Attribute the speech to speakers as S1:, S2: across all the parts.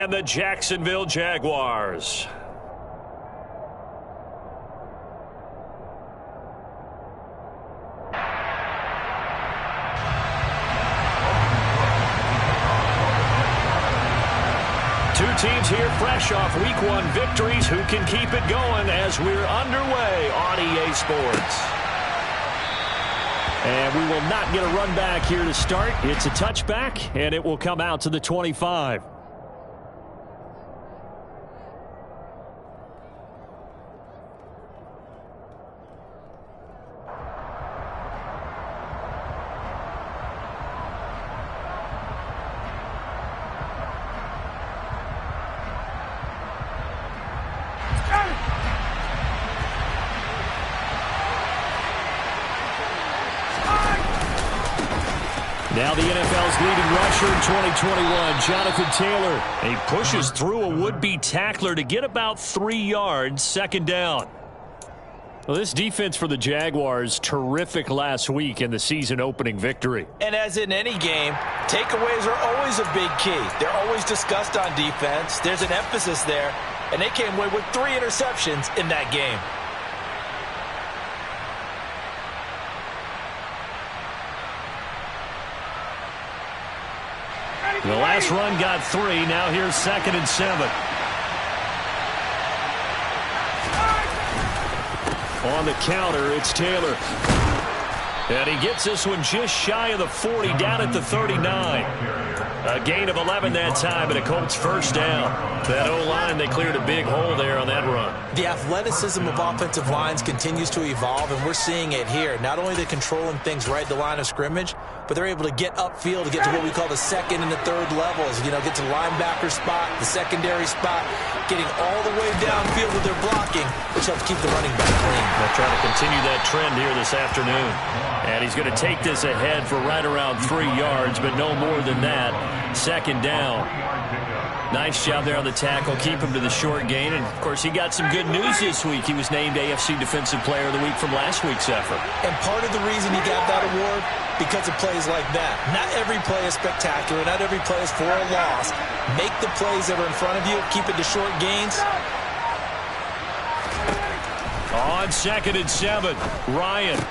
S1: And the Jacksonville Jaguars. Two teams here fresh off Week 1 victories who can keep it going as we're underway on EA Sports. And we will not get a run back here to start. It's a touchback, and it will come out to the 25. Now the NFL's leading rusher in 2021, Jonathan Taylor. He pushes through a would-be tackler to get about 3 yards, second down. Well, this defense for the Jaguars, terrific last week in the season-opening victory.
S2: And as in any game, takeaways are always a big key. They're always discussed on defense. There's an emphasis there, and they came away with 3 interceptions in that game.
S1: The last run got 3. Now here's 2nd and 7. On the counter, it's Taylor. And he gets this one just shy of the 40, down at the 39. A gain of 11 that time, and a Colts first down. That O-line, they cleared a big hole there on that run.
S2: The athleticism of offensive lines continues to evolve, and we're seeing it here. Not only are they controlling things right at the line of scrimmage, but they're able to get upfield to get to what we call the second and the third levels. You know, get to the linebacker spot, the secondary spot, getting all the way downfield with their blocking, which helps keep the running back clean.
S1: They'll try to continue that trend here this afternoon. And he's going to take this ahead for right around 3 yards, but no more than that. Second down. Nice job there on the tackle. Keep him to the short gain. And, of course, he got some good news this week. He was named AFC Defensive Player of the Week from last week's effort.
S2: And part of the reason he got that award, because of plays like that. Not every play is spectacular. Not every play is for a loss. Make the plays that are in front of you. Keep it to short gains.
S1: On 2nd and 7, Ryan.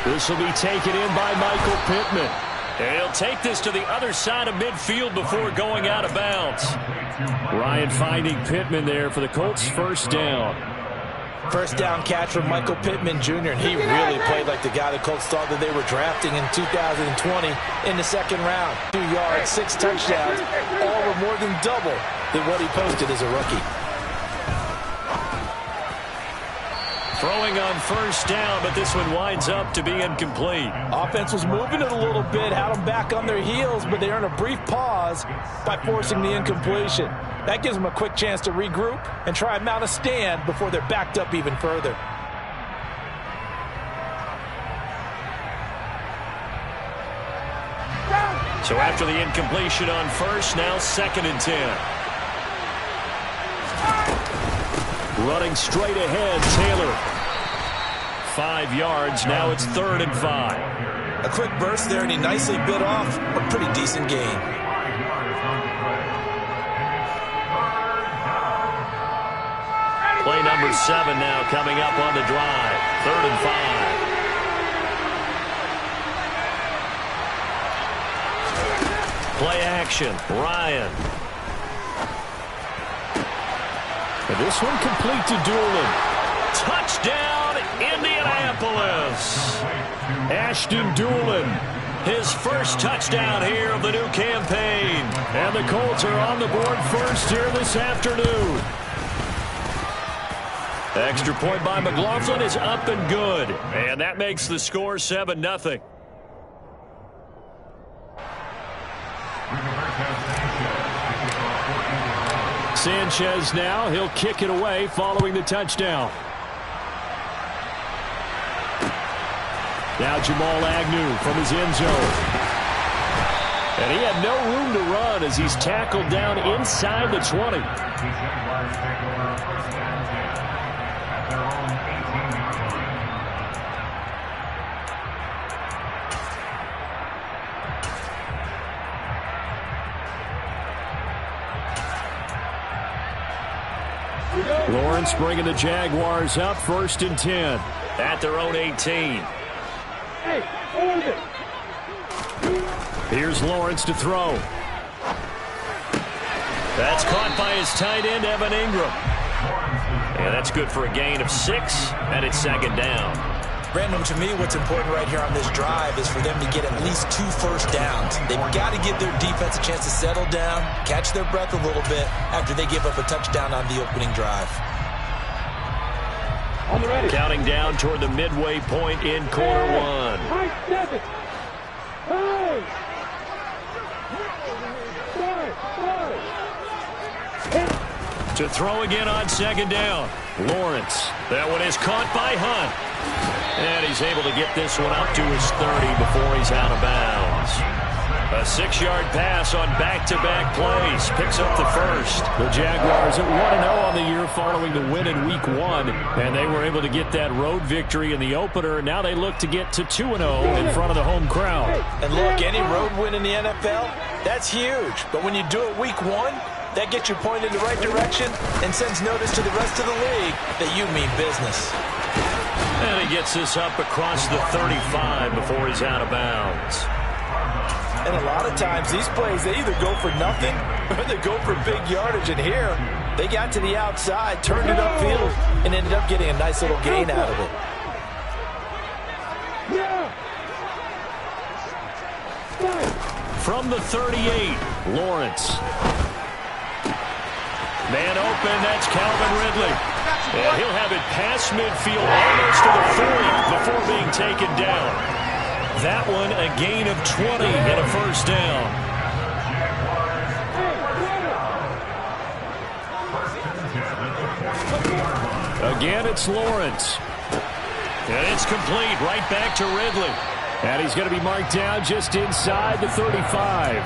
S1: This will be taken in by Michael Pittman. And he'll take this to the other side of midfield before going out of bounds. Ryan finding Pittman there for the Colts' first down.
S2: First down catch from Michael Pittman Jr., and he really played like the guy the Colts thought that they were drafting in 2020 in the second round. 2 yards, 6 touchdowns, all were more than double than what he posted as a rookie.
S1: Throwing on first down, but this one winds up to be incomplete.
S2: Offense was moving it a little bit, had them back on their heels, but they earned a brief pause by forcing the incompletion. That gives them a quick chance to regroup and try and mount a stand before they're backed up even further.
S1: So after the incompletion on first, now 2nd and 10. Running straight ahead, Taylor. 5 yards, now it's 3rd and 5.
S2: A quick burst there, and he nicely bit off a pretty decent gain.
S1: Play number 7 now coming up on the drive. 3rd and 5. Play action, Ryan. And this one complete to Doolin. Touchdown, Indianapolis. Ashton Doolin, his first touchdown here of the new campaign. And the Colts are on the board first here this afternoon. Extra point by McLaughlin is up and good. And that makes the score 7-0. Sanchez now, he'll kick it away following the touchdown. Now Jamal Agnew from his end zone. And he had no room to run as he's tackled down inside the 20. Lawrence bringing the Jaguars up 1st and 10 at their own 18. Here's Lawrence to throw. That's caught by his tight end, Evan Ingram. And that's good for a gain of 6, and it's 2nd down.
S2: Brandon, to me, what's important right here on this drive is for them to get at least 2 first downs. They've got to give their defense a chance to settle down, catch their breath a little bit after they give up a touchdown on the opening drive.
S1: Counting down toward the midway point in quarter 1. To throw again on 2nd down. Lawrence. That one is caught by Hunt. And he's able to get this one up to his 30 before he's out of bounds. A 6-yard pass on back-to-back plays. Picks up the first. The Jaguars at 1-0 on the year following the win in Week 1. And they were able to get that road victory in the opener. Now they look to get to 2-0 in front of the home crowd.
S2: And look, any road win in the NFL, that's huge. But when you do it Week 1, that gets you pointed in the right direction and sends notice to the rest of the league that you mean business.
S1: And he gets this up across the 35 before he's out of bounds.
S2: And a lot of times these plays, they either go for nothing or they go for big yardage. And here, they got to the outside, turned it upfield, and ended up getting a nice little gain out of it.
S1: From the 38, Lawrence. Man open, that's Calvin Ridley. And he'll have it past midfield almost to the 40 before being taken down. That one a gain of 20 and a first down. Again, it's Lawrence. And it's complete right back to Ridley. And he's going to be marked down just inside the 35.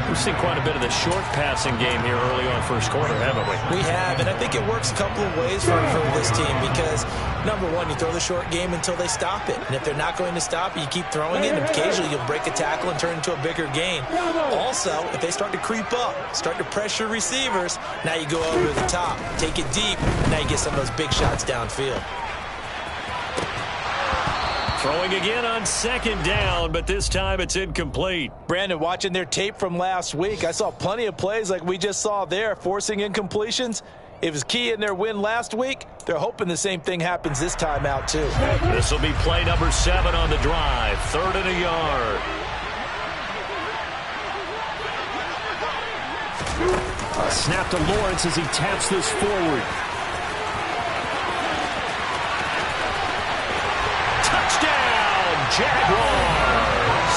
S1: We've seen quite a bit of the short passing game here early on first quarter, haven't we?
S2: We have, and I think it works a couple of ways for this team because, number one, you throw the short game until they stop it. And if they're not going to stop it, you keep throwing it, and occasionally you'll break a tackle and turn into a bigger gain. Also, if they start to creep up, start to pressure receivers, now you go over the top, take it deep, now you get some of those big shots downfield.
S1: Throwing again on 2nd down, but this time it's incomplete.
S2: Brandon, watching their tape from last week, I saw plenty of plays like we just saw there, forcing incompletions. It was key in their win last week. They're hoping the same thing happens this time out, too.
S1: This will be play number 7 on the drive. 3rd and a yard. A snap to Lawrence as he taps this forward. Jaguars.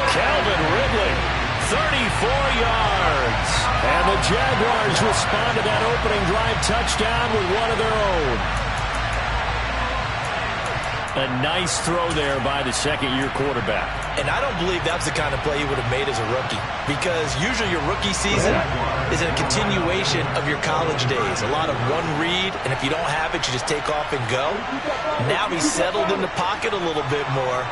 S1: Calvin Ridley, 34 yards. And the Jaguars respond to that opening drive touchdown with one of their own. A nice throw there by the second-year quarterback.
S2: And I don't believe that's the kind of play he would have made as a rookie. Because usually your rookie season is a continuation of your college days. A lot of one read, and if you don't have it, you just take off and go. Now he's settled in the pocket a little bit more,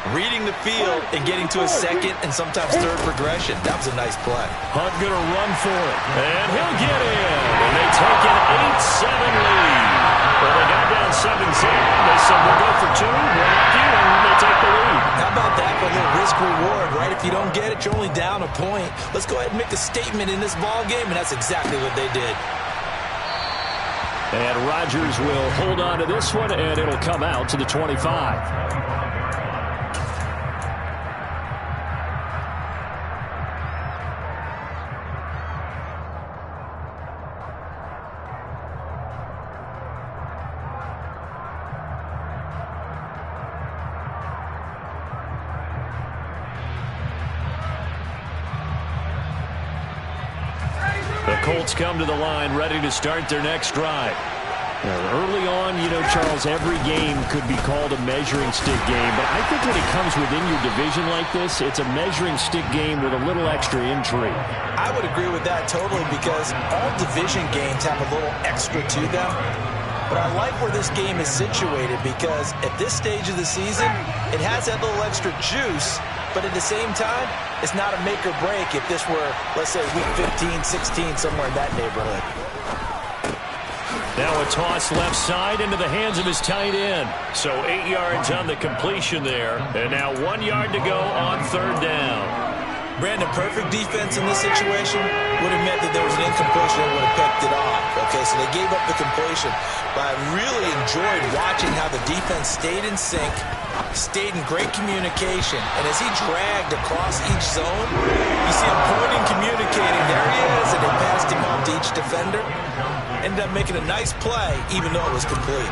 S2: reading the field and getting to a second and sometimes third progression. That was a nice play.
S1: Hunt going to run for it. And he'll get in. And they take an 8-7 lead. Well, they got down 7-0. They said, we'll go for 2. We're lucky, and they take the lead.
S2: How about that for a little risk-reward, right? If you don't get it, you're only down a point. Let's go ahead and make a statement in this ball game, and that's exactly what they did.
S1: And Rodgers will hold on to this one, and it'll come out to the 25. Colts come to the line ready to start their next drive. Early on, you know, Charles, every game could be called a measuring stick game, but I think when it comes within your division like this, it's a measuring stick game with a little extra intrigue.
S2: I would agree with that totally because all division games have a little extra to them. But I like where this game is situated because at this stage of the season, it has that little extra juice. But at the same time, it's not a make or break if this were, let's say, week 15, 16, somewhere in that neighborhood.
S1: Now a toss left side into the hands of his tight end. So 8 yards on the completion there. And now 1 yard to go on third down.
S2: Brandon, perfect defense in this situation would have meant that there was an incompletion and would have picked it off. Okay, so they gave up the completion. But I really enjoyed watching how the defense stayed in sync, stayed in great communication. And as he dragged across each zone, you see him pointing, communicating. There he is, and they passed him off to each defender. Ended up making a nice play, even though it was complete.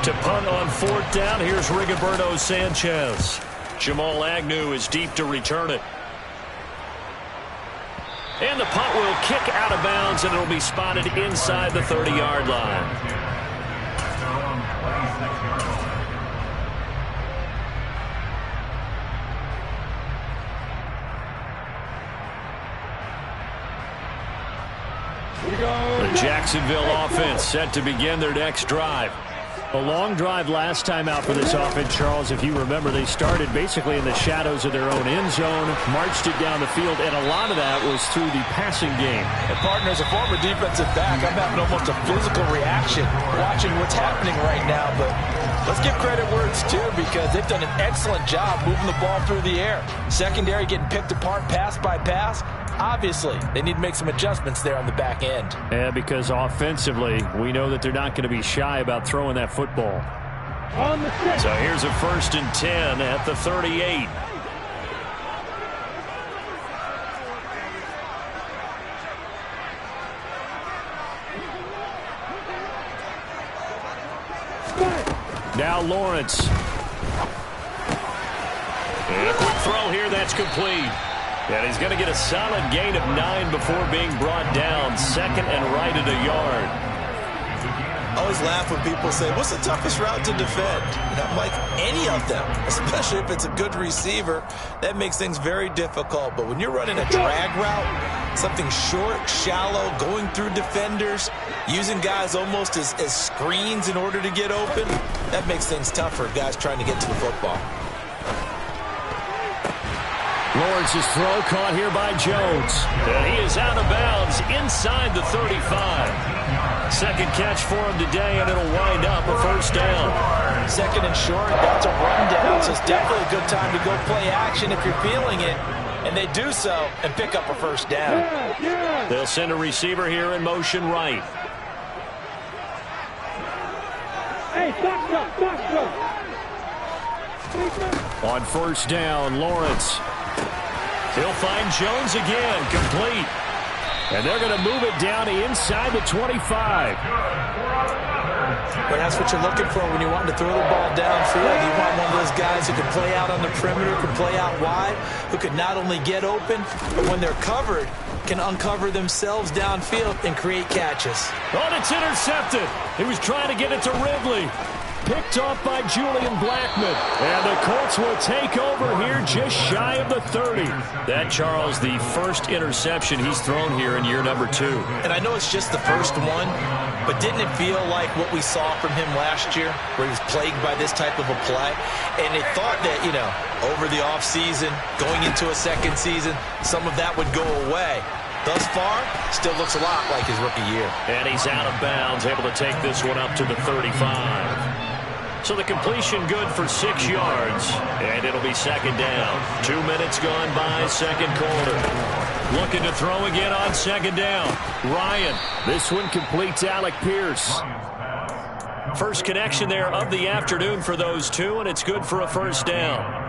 S1: To punt on fourth down, here's Rigoberto Sanchez. Jamal Agnew is deep to return it. And the punt will kick out of bounds, and it'll be spotted inside the 30-yard line. The Jacksonville offense set to begin their next drive.
S3: A long drive last time out for this offense, Charles. If you remember, they started basically in the shadows of their own end zone, marched it down the field, and a lot of that was through the passing game.
S2: And partner, as a former defensive back, I'm having almost a physical reaction watching what's happening right now. But let's give credit where it's due, because they've done an excellent job moving the ball through the air. Secondary getting picked apart pass by pass. Obviously, they need to make some adjustments there on the back end.
S3: Yeah, because offensively, we know that they're not going to be shy about throwing that football.
S1: So here's a 1st and 10 at the 38.
S3: Now Lawrence.
S1: And a quick throw here, that's complete. And he's going to get a solid gain of 9 before being brought down. 2nd and right at a yard.
S2: I always laugh when people say, what's the toughest route to defend? And I'm like, any of them, especially if it's a good receiver. That makes things very difficult. But when you're running a drag route, something short, shallow, going through defenders, using guys almost as screens in order to get open, that makes things tougher, guys trying to get to the football.
S3: Lawrence's throw caught here by Jones.
S1: And he is out of bounds inside the 35. Second catch for him today, and it'll wind up a 1st down.
S2: 2nd and short, that's a rundown, so it's definitely a good time to go play action if you're feeling it. And they do so and pick up a 1st down.
S1: They'll send a receiver here in motion right.
S3: On 1st down, Lawrence.
S1: He'll find Jones again, complete.
S3: And they're going to move it down inside the 25.
S2: But that's what you're looking for when you want to throw the ball downfield. You want one of those guys who can play out on the perimeter, can play out wide, who can not only get open, but when they're covered, can uncover themselves downfield and create catches.
S3: Oh, and it's intercepted. He was trying to get it to Ridley. Picked off by Julian Blackmon. And the Colts will take over here just shy of the 30.
S1: That, Charles, the first interception he's thrown here in year number 2.
S2: And I know it's just the first one, but didn't it feel like what we saw from him last year, where he was plagued by this type of a play? And they thought that, over the offseason, going into a second season, some of that would go away. Thus far, still looks a lot like his rookie year.
S1: And he's out of bounds, able to take this one up to the 35. So the completion good for 6 yards, and it'll be 2nd down. 2 minutes gone by, 2nd quarter. Looking to throw again on 2nd down. Ryan.
S3: This one completes Alec Pierce.
S1: First connection there of the afternoon for those two, and it's good for a 1st down.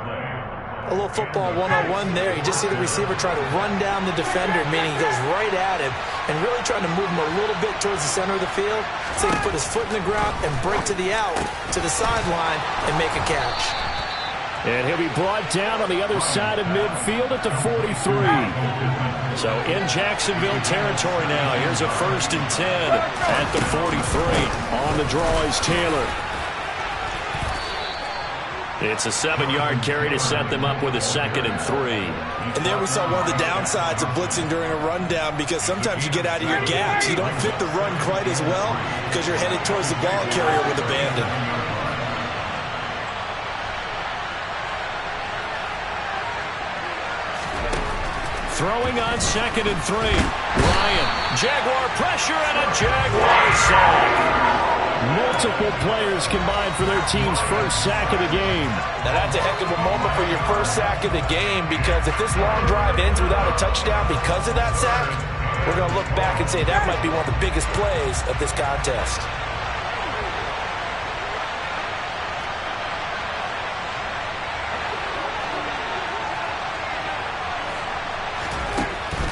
S2: A little football 101 there. You just see the receiver try to run down the defender, meaning he goes right at him and really trying to move him a little bit towards the center of the field so he can put his foot in the ground and break to the out, to the sideline, and make a catch.
S3: And he'll be brought down on the other side of midfield at the 43.
S1: So in Jacksonville territory now. Here's a 1st and 10 at the 43.
S3: On the draw is Taylor.
S1: It's a 7-yard carry to set them up with a 2nd and 3.
S2: And there we saw one of the downsides of blitzing during a rundown, because sometimes you get out of your gaps. You don't fit the run quite as well because you're headed towards the ball carrier with abandon.
S1: Throwing on 2nd and 3. Ryan Jaguar pressure and a Jaguar sack.
S3: Multiple players combined for their team's first sack of the game.
S2: Now that's a heck of a moment for your first sack of the game, because if this long drive ends without a touchdown because of that sack, we're going to look back and say that might be one of the biggest plays of this contest.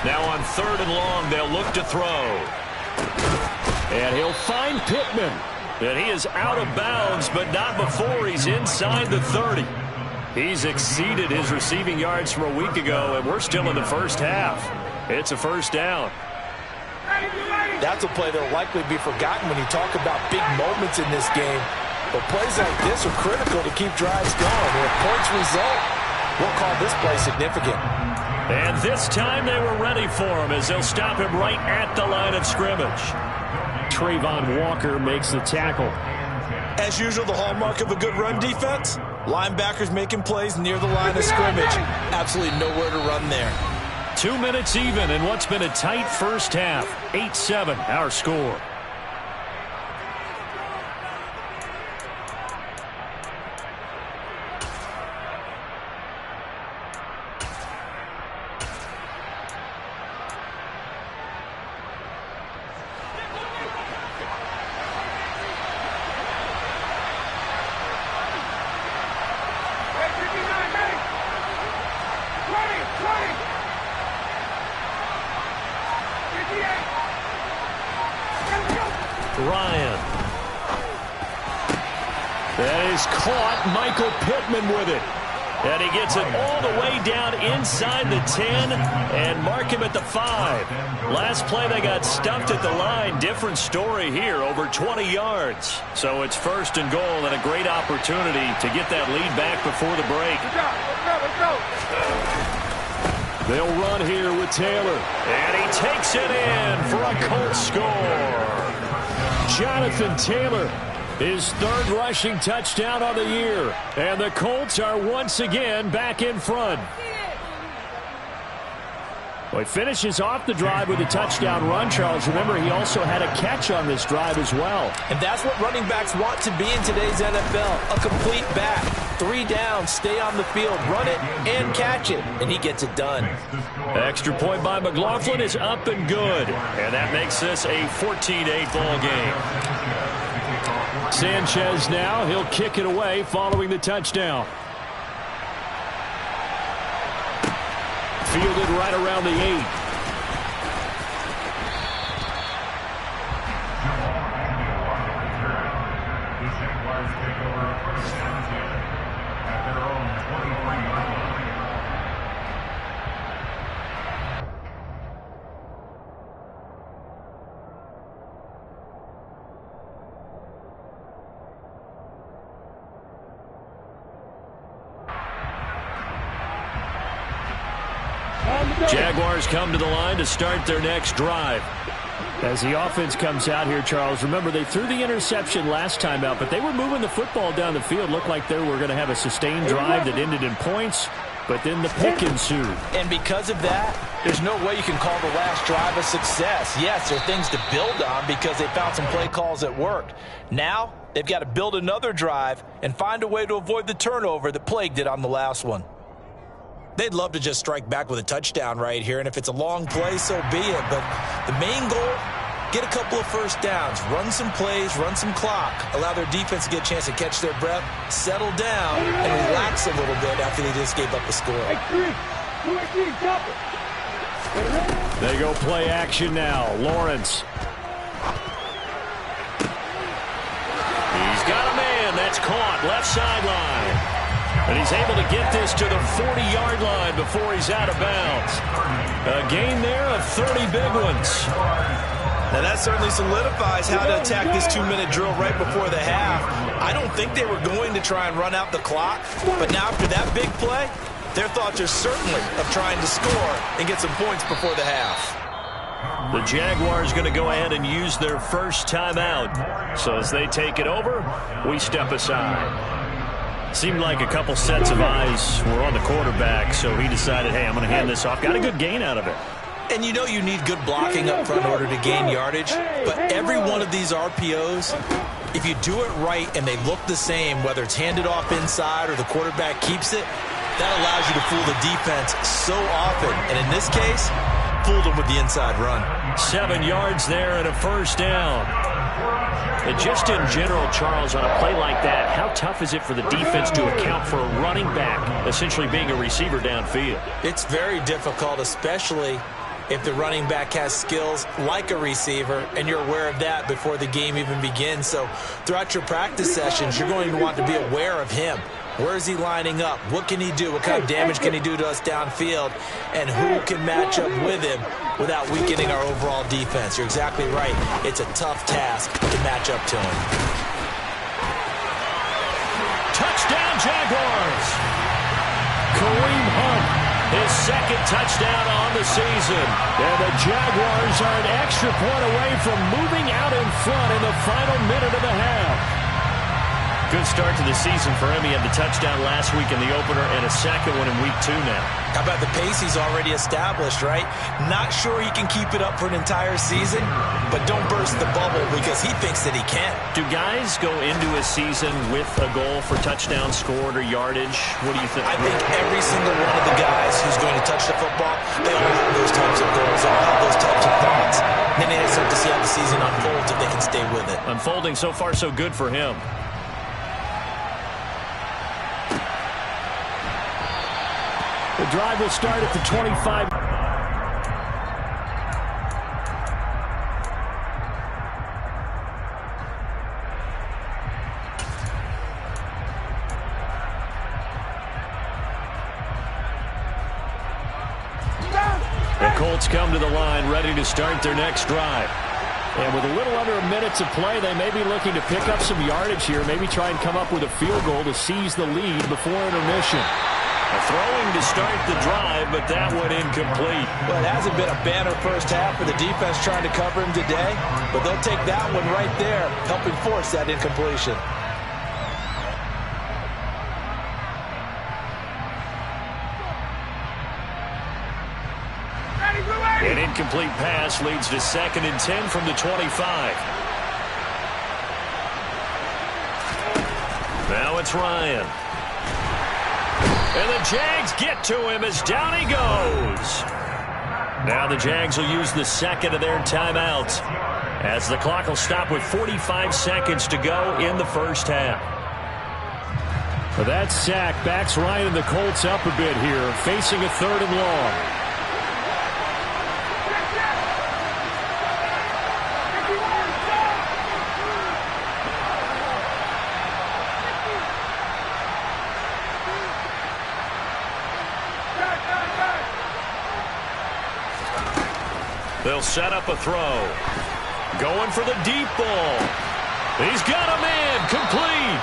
S1: Now on 3rd and long, they'll look to throw.
S3: And he'll find Pittman.
S1: And he is out of bounds, but not before he's inside the 30. He's exceeded his receiving yards from a week ago, and we're still in the first half. It's a first down.
S2: That's a play that will likely be forgotten when you talk about big moments in this game. But plays like this are critical to keep drives going. And if points result, we'll call this play significant.
S1: And this time they were ready for him as they'll stop him right at the line of scrimmage.
S3: Trayvon Walker makes the tackle.
S2: As usual, the hallmark of a good run defense, linebackers making plays near the line of scrimmage. Absolutely nowhere to run there.
S1: 2 minutes even in what's been a tight first half. 8-7 our score. Ryan.
S3: That is caught. Michael Pittman with it.
S1: And he gets it all the way down inside the 10 and mark him at the 5. Last play they got stuffed at the line. Different story here, over 20 yards. So it's 1st and goal and a great opportunity to get that lead back before the break.
S4: Let's go.
S3: They'll run here with Taylor.
S1: And he takes it in for a Colts score.
S3: Jonathan Taylor, his 3rd rushing touchdown of the year. And the Colts are once again back in front. Well, he finishes off the drive with a touchdown run, Charles. Remember, he also had a catch on this drive as well.
S2: And that's what running backs want to be in today's NFL, a complete back. 3 downs, stay on the field, run it, and catch it. And he gets it done.
S1: Extra point by McLaughlin is up and good. And that makes this a 14-8 ball game.
S3: Sanchez now, he'll kick it away following the touchdown. Fielded right around the 8.
S1: Jaguars come to the line to start their next drive.
S3: As the offense comes out here, Charles, remember they threw the interception last time out, but they were moving the football down the field. Looked like they were going to have a sustained drive that ended in points, but then the pick ensued.
S2: And because of that, there's no way you can call the last drive a success. Yes, there are things to build on because they found some play calls that worked. Now, they've got to build another drive and find a way to avoid the turnover that plagued it on the last one. They'd love to just strike back with a touchdown right here, and if it's a long play, so be it. But the main goal, get a couple of first downs, run some plays, run some clock, allow their defense to get a chance to catch their breath, settle down, and relax a little bit after they just gave up the score.
S3: They go play action now. Lawrence.
S1: He's got a man. That's caught. Left sideline. And he's able to get this to the 40-yard line before he's out of bounds. A gain there of 30 big ones.
S2: Now that certainly solidifies how to attack this 2-minute drill right before the half. I don't think they were going to try and run out the clock, but now after that big play, their thoughts are certainly of trying to score and get some points before the half.
S1: The Jaguars going to go ahead and use their first timeout. So as they take it over, we step aside. Seemed like a couple sets of eyes were on the quarterback, so he decided, hey, I'm going to hand this off. Got a good gain out of it.
S2: And you know you need good blocking up front in order to gain yardage, but every one of these RPOs, if you do it right and they look the same, whether it's handed off inside or the quarterback keeps it, that allows you to fool the defense so often. And in this case, fooled them with the inside run.
S1: 7 yards there and a first down. And just in general, Charles, on a play like that, how tough is it for the defense to account for a running back essentially being a receiver downfield?
S2: It's very difficult, especially if the running back has skills like a receiver, and you're aware of that before the game even begins. So throughout your practice sessions, you're going to want to be aware of him. Where is he lining up? What can he do? What kind of damage can he do to us downfield? And who can match up with him without weakening our overall defense? You're exactly right. It's a tough task to match up to him.
S1: Touchdown, Jaguars! Kareem Hunt, his second touchdown on the season. And the Jaguars are an extra point away from moving out in front in the final minute of the half. Good start to the season for him. He had the touchdown last week in the opener and a second one in week 2 now.
S2: How about the pace he's already established, right? Not sure he can keep it up for an entire season, but don't burst the bubble because he thinks that he can.
S1: Do guys go into a season with a goal for touchdown scored or yardage? What do you think?
S2: I think every single one of the guys who's going to touch the football, they all have those types of goals. They all have those types of thoughts. Then they start to see how the season unfolds if they can stay with it.
S1: Unfolding so far so good for him.
S3: The drive will start at the 25.
S1: The Colts come to the line ready to start their next drive.
S3: And with a little under a minute to play, they may be looking to pick up some yardage here, maybe try and come up with a field goal to seize the lead before intermission.
S1: Throwing to start the drive, but that one incomplete.
S2: Well, it hasn't been a banner first half for the defense trying to cover him today, but they'll take that one right there, helping force that incompletion.
S1: An incomplete pass leads to 2nd and 10 from the 25. Now it's Ryan. And the Jags get to him as down he goes. Now the Jags will use the second of their timeouts as the clock will stop with 45 seconds to go in the first half.
S3: For that sack backs Ryan and the Colts up a bit here, facing a 3rd and long.
S1: They'll set up a throw. Going for the deep ball. He's got him in. Complete.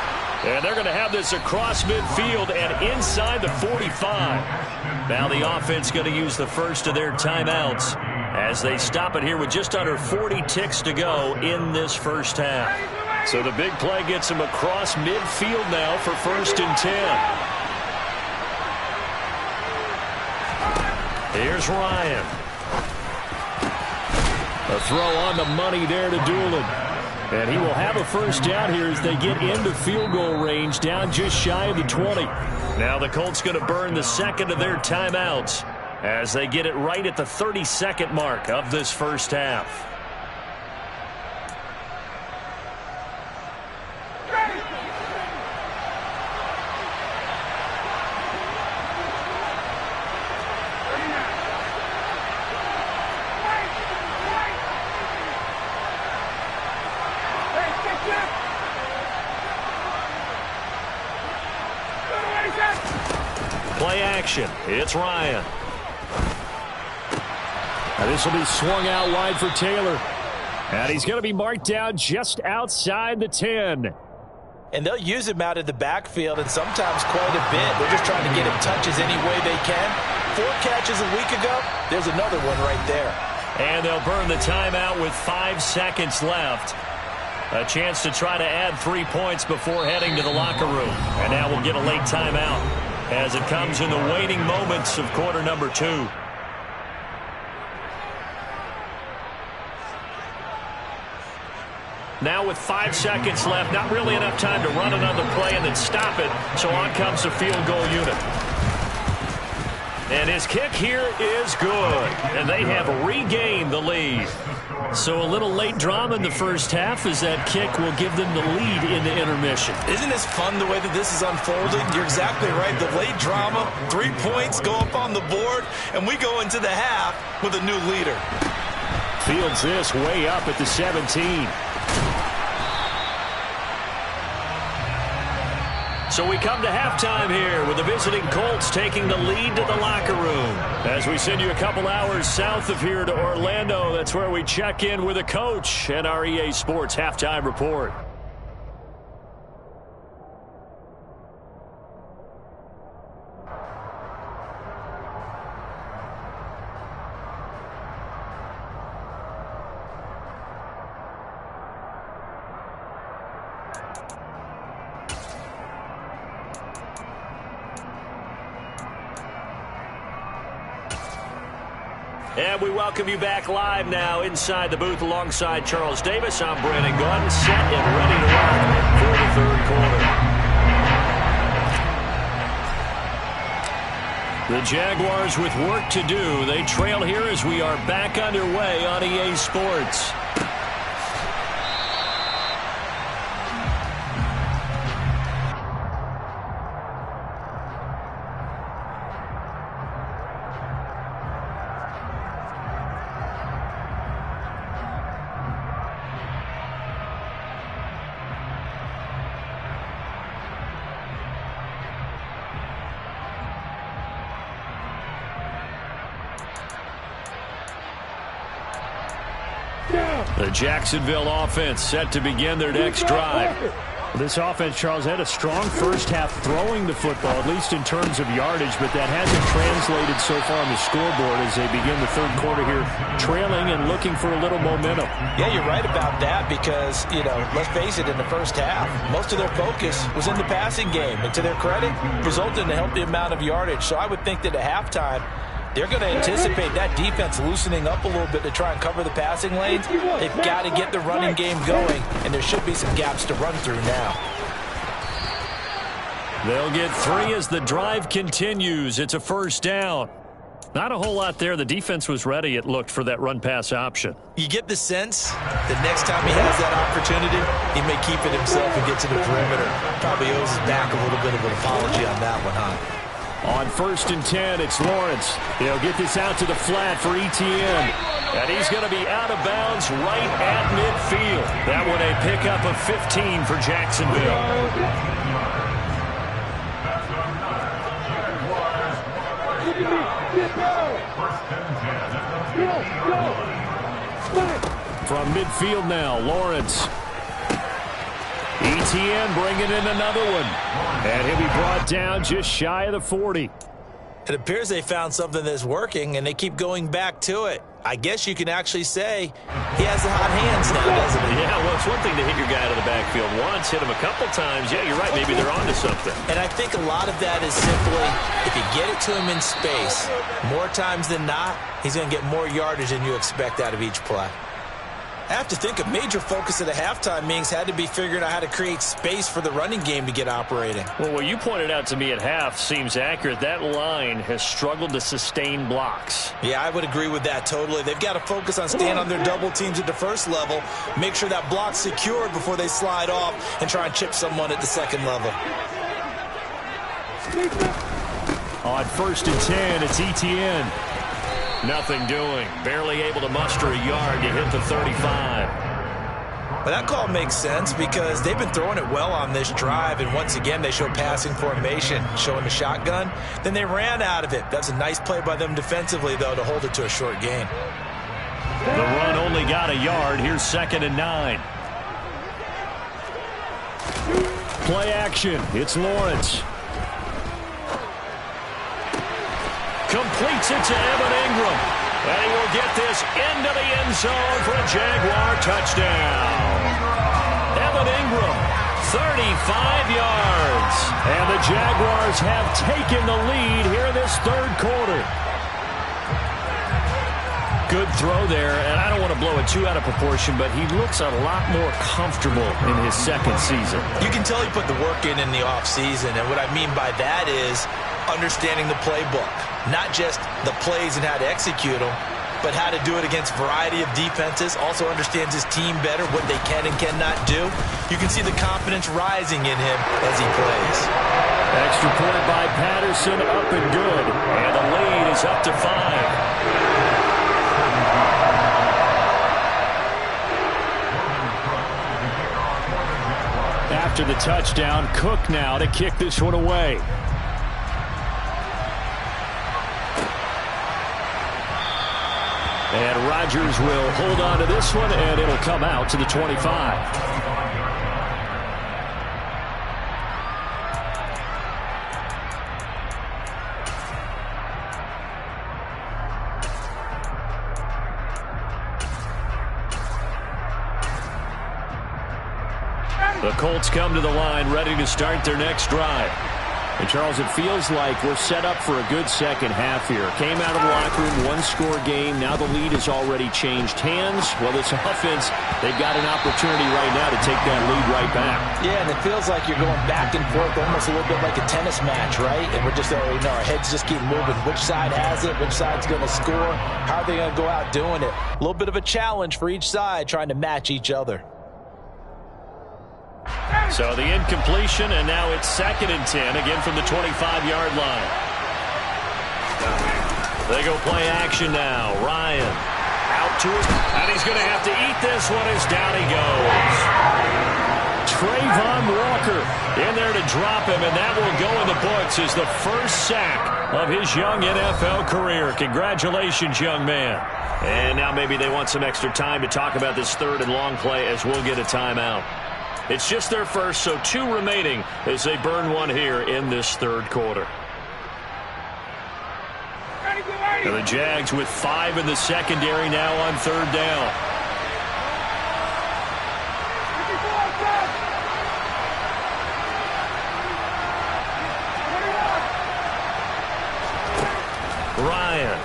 S1: And they're going to have this across midfield and inside the 45. Now the offense going to use the first of their timeouts as they stop it here with just under 40 ticks to go in this first half. So the big play gets them across midfield now for 1st and 10. Here's Ryan. A throw on the money there to Doolin. And he will have a first down here as they get into field goal range, down just shy of the 20. Now the Colts going to burn the second of their timeouts as they get it right at the 30-second mark of this first half. Play action. It's Ryan.
S3: Now this will be swung out wide for Taylor. And he's going to be marked down just outside the 10.
S2: And they'll use him out in the backfield and sometimes quite a bit. They're just trying to get him touches any way they can. 4 catches a week ago. There's another one right there.
S1: And they'll burn the timeout with 5 seconds left. A chance to try to add 3 points before heading to the locker room. And now we'll get a late timeout as it comes in the waning moments of quarter number 2. Now with 5 seconds left, not really enough time to run another play and then stop it. So on comes the field goal unit. And his kick here is good. And they have regained the lead. So a little late drama in the first half as that kick will give them the lead into intermission.
S2: Isn't this fun the way that this is unfolding? You're exactly right. The late drama, 3 points go up on the board, and we go into the half with a new leader.
S3: Fields this way up at the 17.
S1: So we come to halftime here with the visiting Colts taking the lead to the locker room. As we send you a couple hours south of here to Orlando, that's where we check in with a coach and our EA Sports Halftime Report. And we welcome you back live now inside the booth alongside Charles Davis. I'm Brandon Gunn, set and ready to rock for the third quarter. The Jaguars with work to do. They trail here as we are back underway on EA Sports. The Jacksonville offense set to begin their next drive.
S3: This offense, Charles, had a strong first half throwing the football, at least in terms of yardage, but that hasn't translated so far on the scoreboard as they begin the third quarter here, trailing and looking for a little momentum.
S2: Yeah, you're right about that because, let's face it, in the first half, most of their focus was in the passing game. And to their credit, resulted in a healthy amount of yardage. So I would think that at halftime, they're going to anticipate that defense loosening up a little bit to try and cover the passing lanes. They've got to get the running game going, and there should be some gaps to run through now.
S1: They'll get 3 as the drive continues. It's a first down. Not a whole lot there. The defense was ready, it looked, for that run-pass option.
S2: You get the sense that next time he has that opportunity, he may keep it himself and get to the perimeter. Probably owes his back a little bit of an apology on that one, huh?
S3: On 1st and 10, it's Lawrence. He'll get this out to the flat for Etienne.
S1: And he's going to be out of bounds right at midfield. That one a pickup of 15 for Jacksonville.
S3: From midfield now, Lawrence. Etienne bringing in another one. And he'll be brought down just shy of the 40.
S2: It appears they found something that's working, and they keep going back to it. I guess you can actually say he has the hot hands now, doesn't he?
S1: Yeah, well, it's one thing to hit your guy out of the backfield once, hit him a couple times. Yeah, you're right. Maybe they're onto something.
S2: And I think a lot of that is simply if you get it to him in space, more times than not, he's going to get more yardage than you expect out of each play. I have to think a major focus at the halftime meetings had to be figuring out how to create space for the running game to get operating.
S1: Well, what you pointed out to me at half seems accurate. That line has struggled to sustain blocks.
S2: Yeah, I would agree with that totally. They've got to focus on staying on their double teams at the first level, make sure that block's secured before they slide off and try and chip someone at the second level.
S3: On 1st and 10, it's Etienne.
S1: Nothing doing. Barely able to muster a yard to hit the 35.
S2: Well, that call makes sense because they've been throwing it well on this drive, and once again they show passing formation, showing the shotgun. Then they ran out of it. That's a nice play by them defensively, though, to hold it to a short gain.
S1: The run only got a yard. Here's 2nd and 9.
S3: Play action. It's Lawrence.
S1: Completes it to Evan Ingram. And he will get this into the end zone for a Jaguar touchdown. Evan Ingram, 35 yards.
S3: And the Jaguars have taken the lead here in this third quarter.
S1: Good throw there, and I don't want to blow it too out of proportion, but he looks a lot more comfortable in his second season.
S2: You can tell he put the work in the offseason, and what I mean by that is understanding the playbook. Not just the plays and how to execute them, but how to do it against a variety of defenses. Also understands his team better, what they can and cannot do. You can see the confidence rising in him as he plays.
S3: Extra point by Patterson, up and good.
S1: And the lead is up to 5.
S3: After the touchdown, Cook now to kick this one away. And Rodgers will hold on to this one, and it'll come out to the 25.
S1: The Colts come to the line ready to start their next drive.
S3: And, Charles, it feels like we're set up for a good second half here. Came out of the locker room, one-score game. Now the lead has already changed hands. Well, this offense, they've got an opportunity right now to take that lead right back.
S2: Yeah, and it feels like you're going back and forth almost a little bit like a tennis match, right? And we're just already know our heads just keep moving. Which side has it? Which side's going to score? How are they going to go out doing it? A little bit of a challenge for each side trying to match each other.
S1: So the incompletion, and now it's 2nd and 10, again from the 25-yard line. They go play action now. Ryan out to it, and he's going to have to eat this one as down he goes.
S3: Trayvon Walker
S1: in there to drop him, and that will go in the books as the first sack of his young NFL career. Congratulations, young man. And now maybe they want some extra time to talk about this 3rd and long play as we'll get a timeout. It's just their first, so 2 remaining as they burn one here in this 3rd quarter. And the Jags with 5 in the secondary now on 3rd down. Ryan.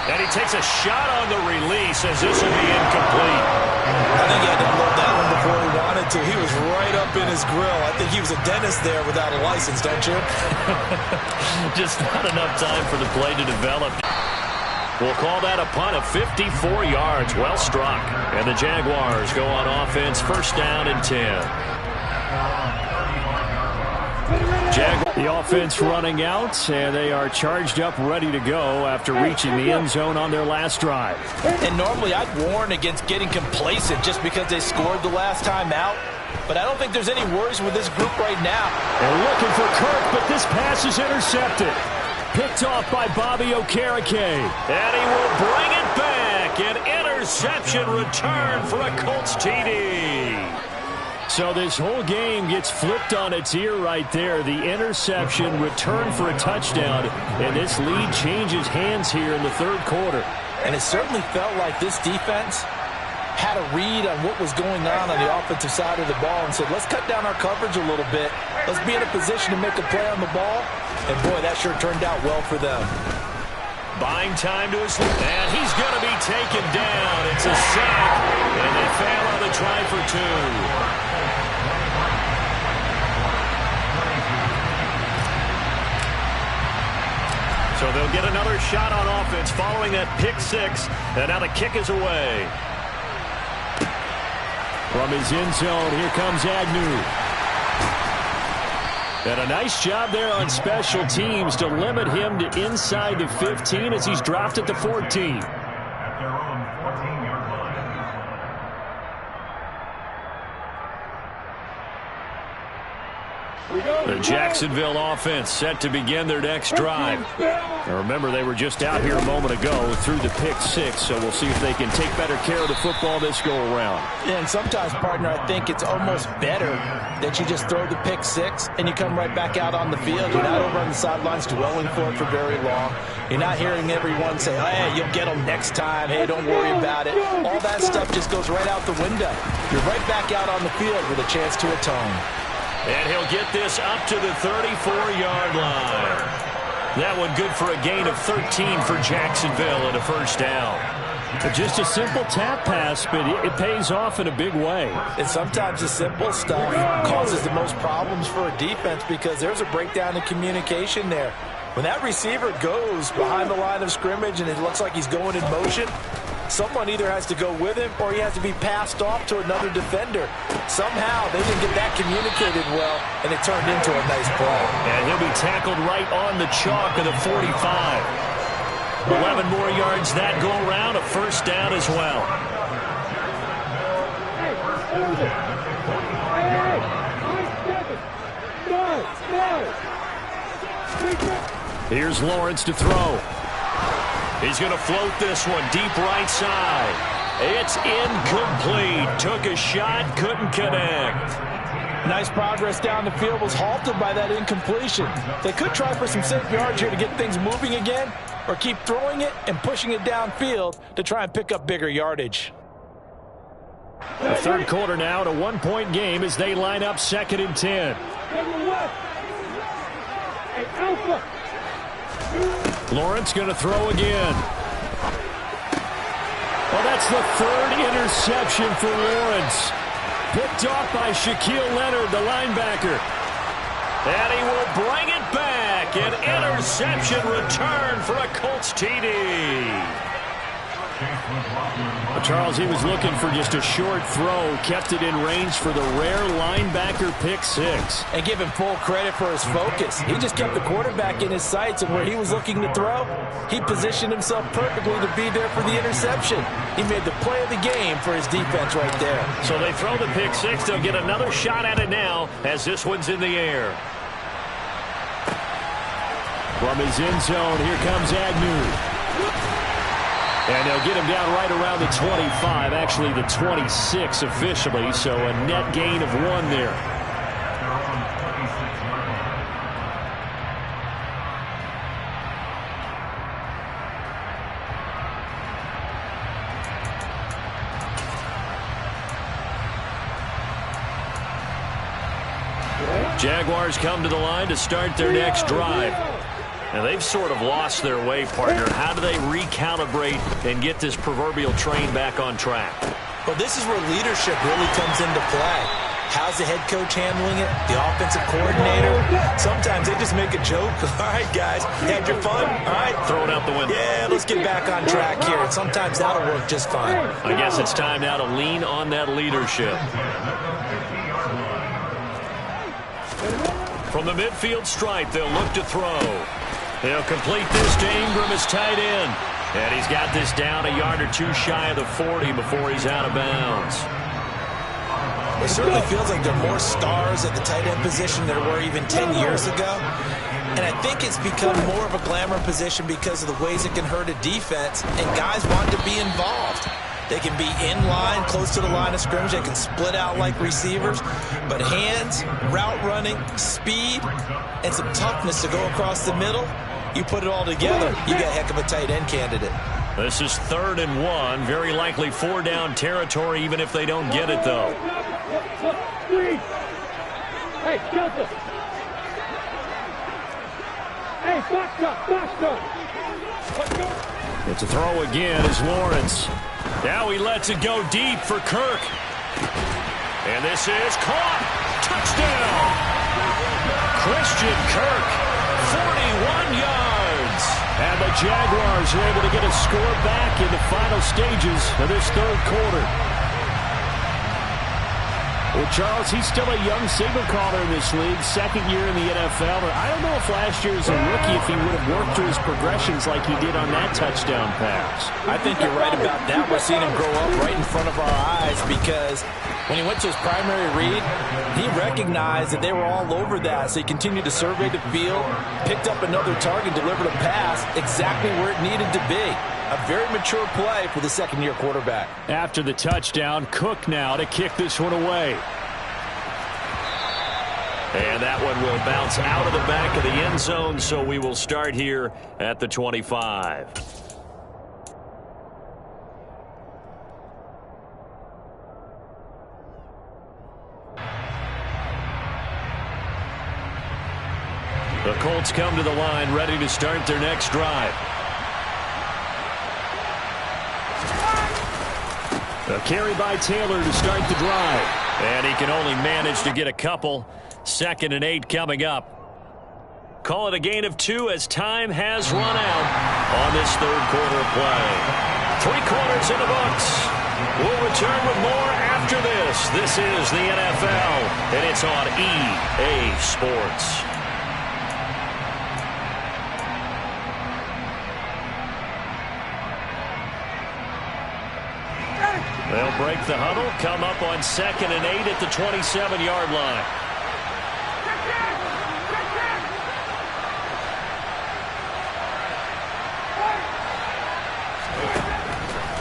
S1: And he takes a shot on the release as this will be incomplete.
S2: I think he had to unload that one before he wanted to. He was right up in his grill. I think he was a dentist there without a license, don't you?
S1: Just not enough time for the play to develop. We'll call that a punt of 54 yards. Well struck. And the Jaguars go on offense, 1st down and 10.
S3: The offense running out, and they are charged up, ready to go after reaching the end zone on their last drive.
S2: And normally I'd warn against getting complacent just because they scored the last time out. But I don't think there's any worries with this group right now.
S3: They're looking for Kirk, but this pass is intercepted. Picked off by Bobby Okereke.
S1: And he will bring it back. An interception return for a Colts TD.
S3: So this whole game gets flipped on its ear right there. The interception, return for a touchdown, and this lead changes hands here in the 3rd quarter.
S2: And it certainly felt like this defense had a read on what was going on the offensive side of the ball and said, let's cut down our coverage a little bit. Let's be in a position to make a play on the ball. And, boy, that sure turned out well for them.
S1: Buying time to his left, and he's going to be taken down. It's a sack, and they fail on the try for 2. So they'll get another shot on offense following that pick 6, and now the kick is away.
S3: From his end zone, here comes Agnew. And a nice job there on special teams to limit him to inside the 15 as he's dropped at the 14.
S1: The Jacksonville offense set to begin their next drive.
S3: Now remember, they were just out here a moment ago through the pick 6, so we'll see if they can take better care of the football this go-around.
S2: Yeah, and sometimes, partner, I think it's almost better that you just throw the pick 6 and you come right back out on the field. You're not over on the sidelines dwelling for it for very long. You're not hearing everyone say, hey, you'll get them next time. Hey, don't worry about it. All that stuff just goes right out the window. You're right back out on the field with a chance to atone.
S1: And he'll get this up to the 34-yard line. That one good for a gain of 13 for Jacksonville and a first down.
S3: Just a simple tap pass, but it pays off in a big way.
S2: And sometimes the simple stuff causes the most problems for a defense because there's a breakdown in communication there. When that receiver goes behind the line of scrimmage and it looks like he's going in motion, someone either has to go with him or he has to be passed off to another defender. Somehow they didn't get that communicated well, and it turned into a nice play.
S1: And he'll be tackled right on the chalk of the 45. 11 more yards that go around, a first down as well. Here's Lawrence to throw. He's going to float this one deep right side. It's incomplete. Took a shot, couldn't connect.
S2: Nice progress down the field, was halted by that incompletion. They could try for some safe yards here to get things moving again, or keep throwing it and pushing it downfield to try and pick up bigger yardage.
S3: The third quarter now, at a one-point game as they line up 2nd and 10. Lawrence going to throw again. Well, that's the 3rd interception for Lawrence. Picked off by Shaquille Leonard, the linebacker.
S1: And he will bring it back. An interception return for a Colts TD.
S3: Charles, he was looking for just a short throw, kept it in range for the rare linebacker pick 6.
S2: And give him full credit for his focus. He just kept the quarterback in his sights, and where he was looking to throw, he positioned himself perfectly to be there for the interception. He made the play of the game for his defense right there.
S1: So they throw the pick 6. They'll get another shot at it now as this one's in the air.
S3: From his end zone, here comes Agnew. And they'll get him down right around the 25, actually the 26 officially, so a net gain of 1 there.
S1: Jaguars come to the line to start their next drive. Now, they've sort of lost their way, partner. How do they recalibrate and get this proverbial train back on track?
S2: Well, this is where leadership really comes into play. How's the head coach handling it? The offensive coordinator? Sometimes they just make a joke. All right, guys, had your fun? All right.
S1: Throw it out the window.
S2: Yeah, let's get back on track here. And sometimes that'll work just fine.
S1: I guess it's time now to lean on that leadership. From the midfield stripe, they'll look to throw. He'll complete this to Ingram as tight end. And he's got this down a yard or 2 shy of the 40 before he's out of bounds.
S2: It certainly feels like there are more stars at the tight end position than there were even 10 years ago. And I think it's become more of a glamour position because of the ways it can hurt a defense, and guys want to be involved. They can be in line, close to the line of scrimmage. They can split out like receivers. But hands, route running, speed, and some toughness to go across the middle, you put it all together, you got a heck of a tight end candidate.
S1: This is 3rd and 1. Very likely 4-down territory, even if they don't get it, though.
S4: Hey, Shelter. Hey, box up.
S3: It's a throw again as Lawrence.
S1: Now he lets it go deep for Kirk. And this is caught. Touchdown. Christian Kirk, 41 yards.
S3: And the Jaguars are able to get a score back in the final stages of this 3rd quarter. Well, Charles, he's still a young signal caller in this league, 2nd year in the NFL. But I don't know if last year as a rookie, if he would have worked through his progressions like he did on that touchdown pass.
S2: I think you're right about that. We're seeing him grow up right in front of our eyes because when he went to his primary read, he recognized that they were all over that. So he continued to survey the field, picked up another target, delivered a pass exactly where it needed to be. A very mature play for the 2nd-year quarterback.
S3: After the touchdown, Cook now to kick this one away.
S1: And that one will bounce out of the back of the end zone, so we will start here at the 25. The Colts come to the line ready to start their next drive.
S3: A carry by Taylor to start the drive.
S1: And he can only manage to get a couple. 2nd and 8 coming up. Call it a gain of 2 as time has run out on this third quarter play. 3 quarters in the books. We'll return with more after this. This is the NFL, and it's on EA Sports. They'll break the huddle, come up on 2nd and 8 at the 27-yard line.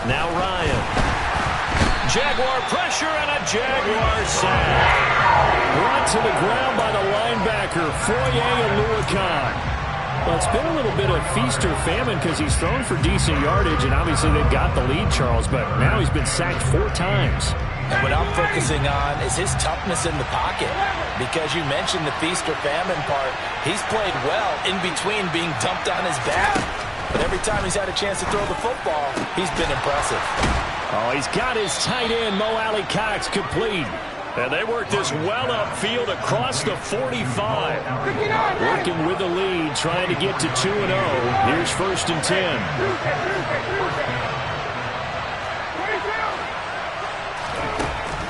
S1: Now Ryan. Jaguar pressure and a Jaguar sack.
S3: Brought to the ground by the linebacker, Foye Oluokun. Well, it's been a little bit of feast or famine because he's thrown for decent yardage, and obviously they've got the lead, Charles, but now he's been sacked 4 times.
S2: And what I'm focusing on is his toughness in the pocket, because you mentioned the feast or famine part. He's played well in between being dumped on his back, but every time he's had a chance to throw the football, he's been impressive.
S3: Oh, he's got his tight end, Mo Alley Cox, complete.
S1: And they work this well upfield across the 45.
S3: Working with the lead, trying to get to 2-0. Here's 1st and 10.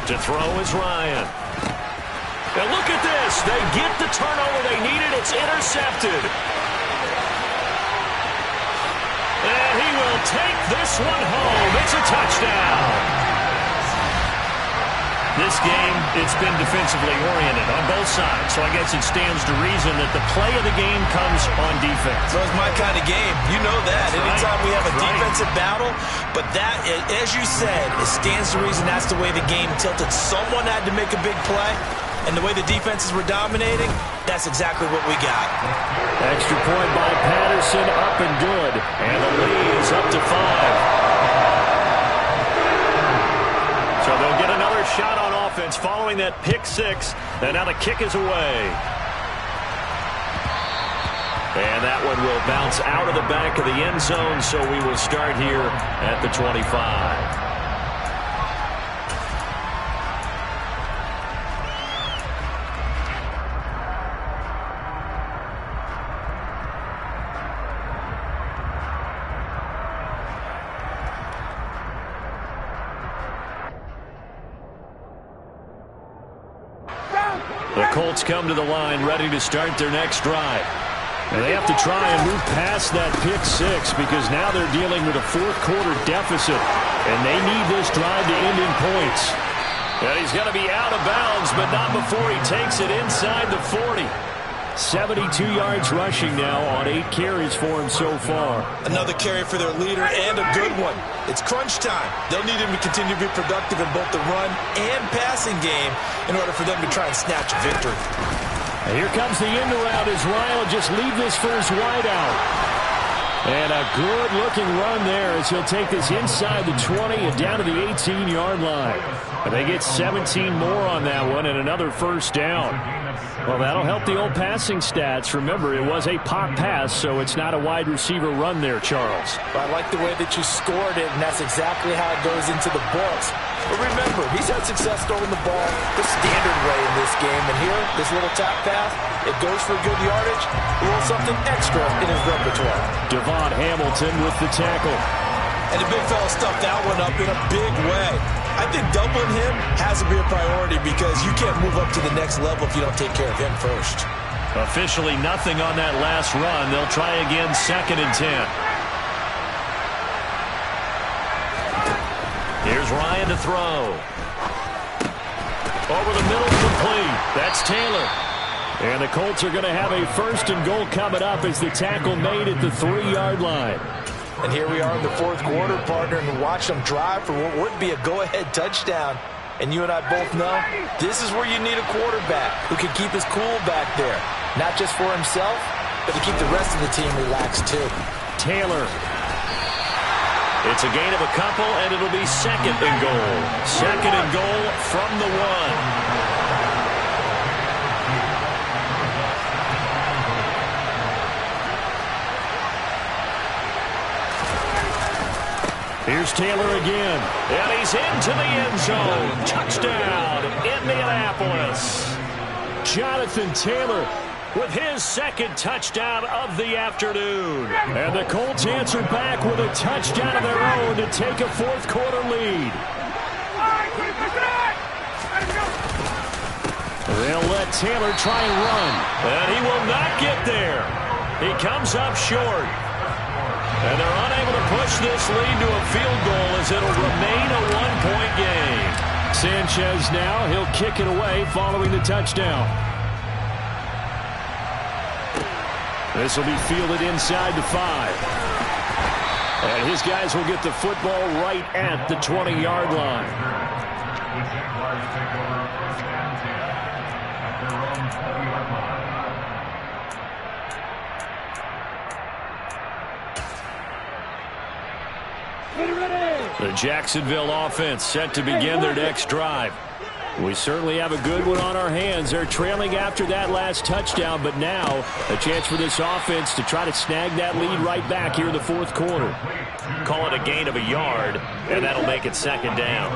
S1: To throw is Ryan. And look at this. They get the turnover they needed. It's intercepted. And he will take this one home. It's a touchdown. This game, it's been defensively oriented on both sides, so I guess it stands to reason that the play of the game comes on defense.
S2: So it's my kind of game. You know that. Anytime we have a defensive battle, but that, as you said, it stands to reason that's the way the game tilted. Someone had to make a big play, and the way the defenses were dominating, that's exactly what we got.
S3: Extra point by Patterson, up and good.
S1: And the lead is up to 5. So they'll get another shot on offense following that pick 6. And now the kick is away. And that one will bounce out of the back of the end zone, so we will start here at the 25. The Colts come to the line ready to start their next drive.
S3: And they have to try and move past that pick 6 because now they're dealing with a 4th quarter deficit. And they need this drive to end in points.
S1: And he's going to be out of bounds, but not before he takes it inside the 40.
S3: 72 yards rushing now on 8 carries for him so far.
S2: Another carry for their leader and a good one. It's crunch time. They'll need him to continue to be productive in both the run and passing game in order for them to try and snatch a victory.
S3: And here comes the end around as Ryan will just leave this for his wideout. And a good-looking run there as he'll take this inside the 20 and down to the 18-yard line. And they get 17 more on that one and another 1st down. Well, that'll help the old passing stats. Remember, it was a pop pass, so it's not a wide receiver run there, Charles.
S2: I like the way that you scored it, and that's exactly how it goes into the books. But remember, he's had success throwing the ball the standard way in this game. And here, this little tap pass, it goes for good yardage, a little something extra in his repertoire.
S3: Devon Hamilton with the tackle.
S2: And the big fella stuffed that one up in a big way. I think doubling him has to be a priority because you can't move up to the next level if you don't take care of him first.
S1: Officially nothing on that last run. They'll try again 2nd and 10. Here's Ryan to throw. Over the middle, complete. That's Taylor.
S3: And the Colts are going to have a 1st and goal coming up as the tackle made at the 3-yard line.
S2: And here we are in the 4th quarter, partner, and watch them drive for what would be a go-ahead touchdown. And you and I both know this is where you need a quarterback who can keep his cool back there. Not just for himself, but to keep the rest of the team relaxed too.
S3: Taylor.
S1: It's a gain of a couple, and it'll be 2nd and goal. 2nd and goal from the 1.
S3: Here's Taylor again.
S1: And he's into the end zone. Touchdown, Indianapolis.
S3: Jonathan Taylor with his second touchdown of the afternoon. And the Colts answer back with a touchdown of their own to take a fourth-quarter lead. They'll let Taylor try and run.
S1: And he will not get there. He comes up short. And they're unable to push this lead to a field goal as it'll remain a one-point game.
S3: Sanchez now, he'll kick it away following the touchdown. This will be fielded inside the 5. And his guys will get the football right at the 20-yard line. The Jacksonville offense set to begin their next drive. We certainly have a good one on our hands. They're trailing after that last touchdown, but now a chance for this offense to try to snag that lead right back here in the fourth quarter.
S1: Call it a gain of a yard, and that'll make it second down.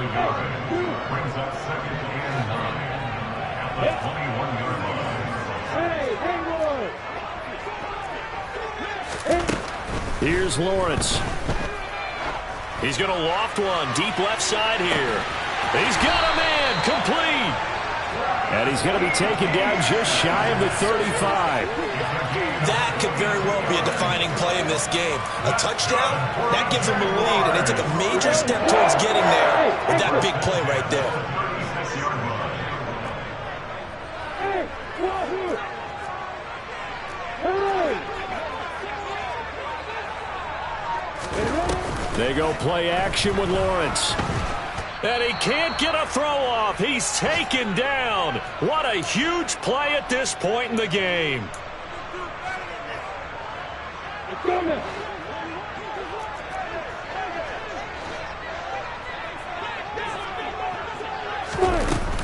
S3: Here's Lawrence.
S1: He's going to loft one deep left side here. He's got a man complete.
S3: And he's going to be taken down just shy of the 35.
S2: That could very well be a defining play in this game. A touchdown, that gives them the lead, and they took a major step towards getting there with that big play right there.
S3: They go play action with Lawrence.
S1: And he can't get a throw off. He's taken down. What a huge play at this point in the game.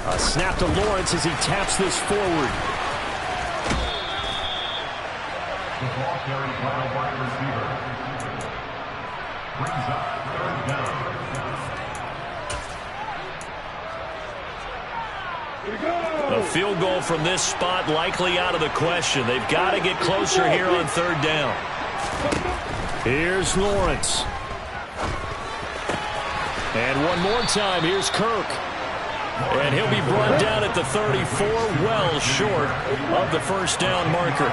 S3: A snap to Lawrence as he taps this forward.
S5: The ball carried by the wide receiver. Brings up third down.
S1: A field goal from this spot likely out of the question. They've got to get closer here on third down.
S3: Here's Lawrence. And one more time, here's Kirk. And he'll be brought down at the 34, well short of the first down marker.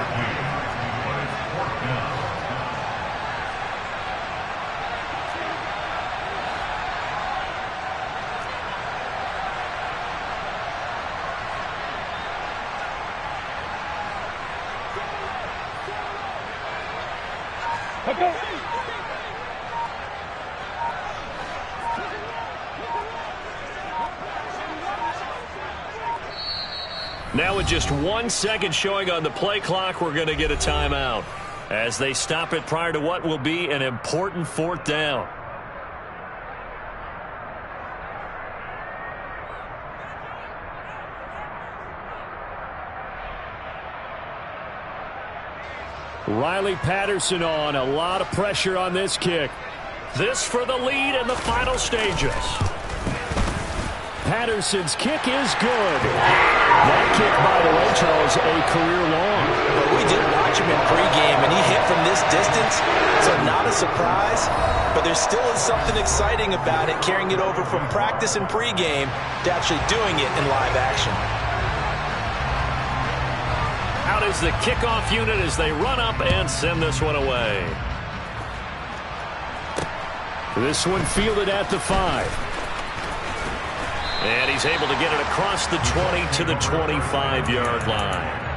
S1: Now with just 1 second showing on the play clock, we're going to get a timeout as they stop it prior to what will be an important fourth down.
S3: Riley Patterson on. A lot of pressure on this kick.
S1: This for the lead in the final stages.
S3: Patterson's kick is good. That kick, by the way, Charles, a career long.
S2: Well, we did watch him in pregame, and he hit from this distance, so not a surprise. But there still is something exciting about it, carrying it over from practice and pregame to actually doing it in live action.
S1: Out is the kickoff unit as they run up and send this one away.
S3: This one fielded at the 5.
S1: And he's able to get it across the 20 to the 25-yard line.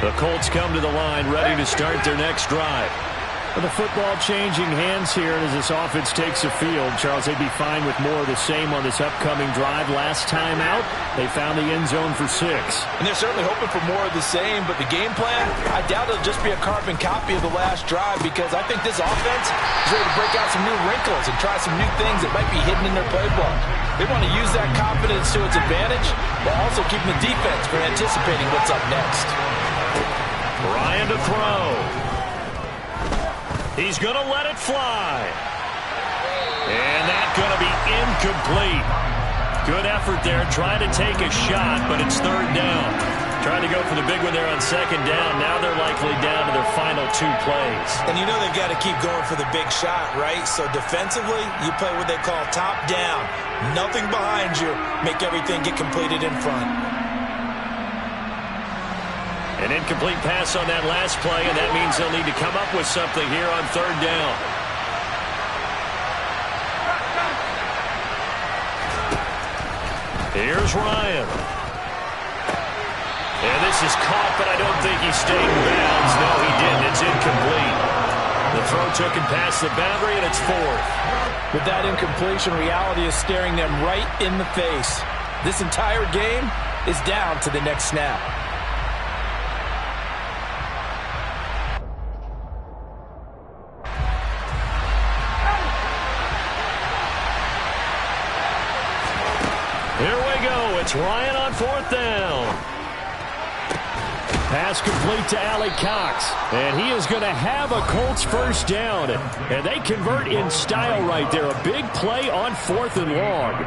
S1: The Colts come to the line ready to start their next drive.
S3: With the football changing hands here, and as this offense takes the field, Charles, they'd be fine with more of the same on this upcoming drive. Last time out, they found the end zone for 6.
S2: And they're certainly hoping for more of the same, but the game plan, I doubt it'll just be a carbon copy of the last drive, because I think this offense is ready to break out some new wrinkles and try some new things that might be hidden in their playbook. They want to use that confidence to its advantage, while also keeping the defense from anticipating what's up next.
S1: Ryan to throw. He's going to let it fly. And that's going to be incomplete. Good effort there, trying to take a shot, but it's 3rd down. Trying to go for the big one there on 2nd down. Now they're likely down to their final 2 plays.
S2: And you know they've got to keep going for the big shot, right? So defensively, you play what they call top down. Nothing behind you. Make everything get completed in front.
S1: An incomplete pass on that last play, and that means they'll need to come up with something here on 3rd down. Here's Ryan. And this is caught, but I don't think he stayed in bounds. No, he didn't. It's incomplete. The throw took him past the boundary, and it's 4th.
S2: With that incompletion, reality is staring them right in the face. This entire game is down to the next snap.
S1: Here we go. It's Ryan on 4th down.
S3: Pass complete to Allie Cox. And he is going to have a Colts 1st down. And they convert in style right there. A big play on 4th and long.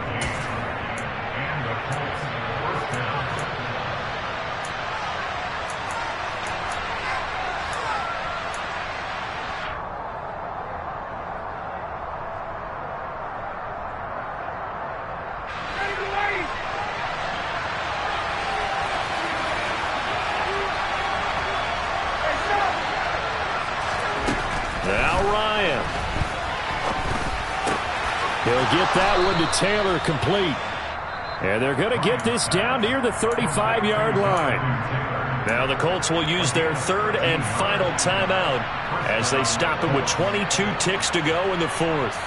S3: He'll get that one to Taylor complete. And they're going to get this down near the 35-yard line.
S1: Now the Colts will use their 3rd and final timeout as they stop it with 22 ticks to go in the 4th.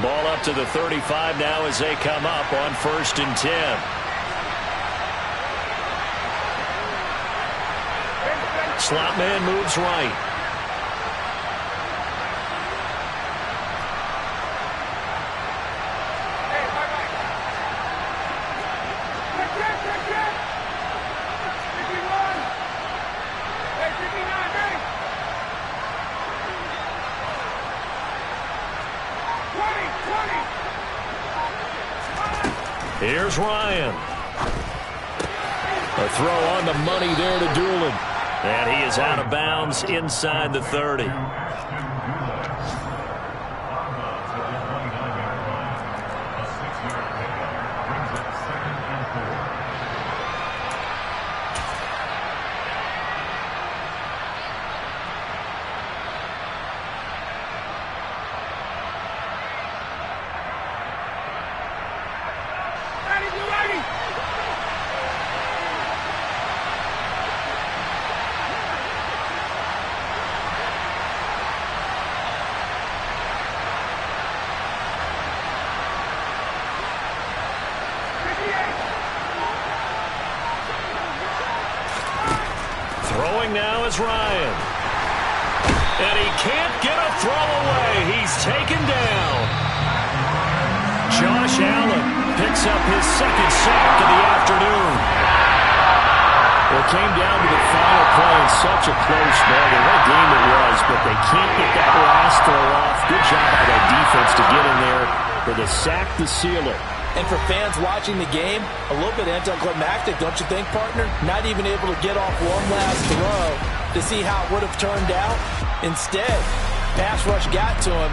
S1: Ball up to the 35 now as they come up on 1st and 10. Slot man moves right. Here's Ryan. A throw on the money there to Doolin. And he is out of bounds inside the 30. Throwing now is Ryan. And he can't get a throw away. He's taken down. Josh Allen picks up his 2nd sack of the afternoon. It came down to the final play in such a close ball. What a game it was, but they can't get that last throw off. Good job by that defense to get in there for the sack to seal it.
S2: And for fans watching the game, a little bit anticlimactic, don't you think, partner? Not even able to get off one last throw to see how it would have turned out. Instead, pass rush got to him.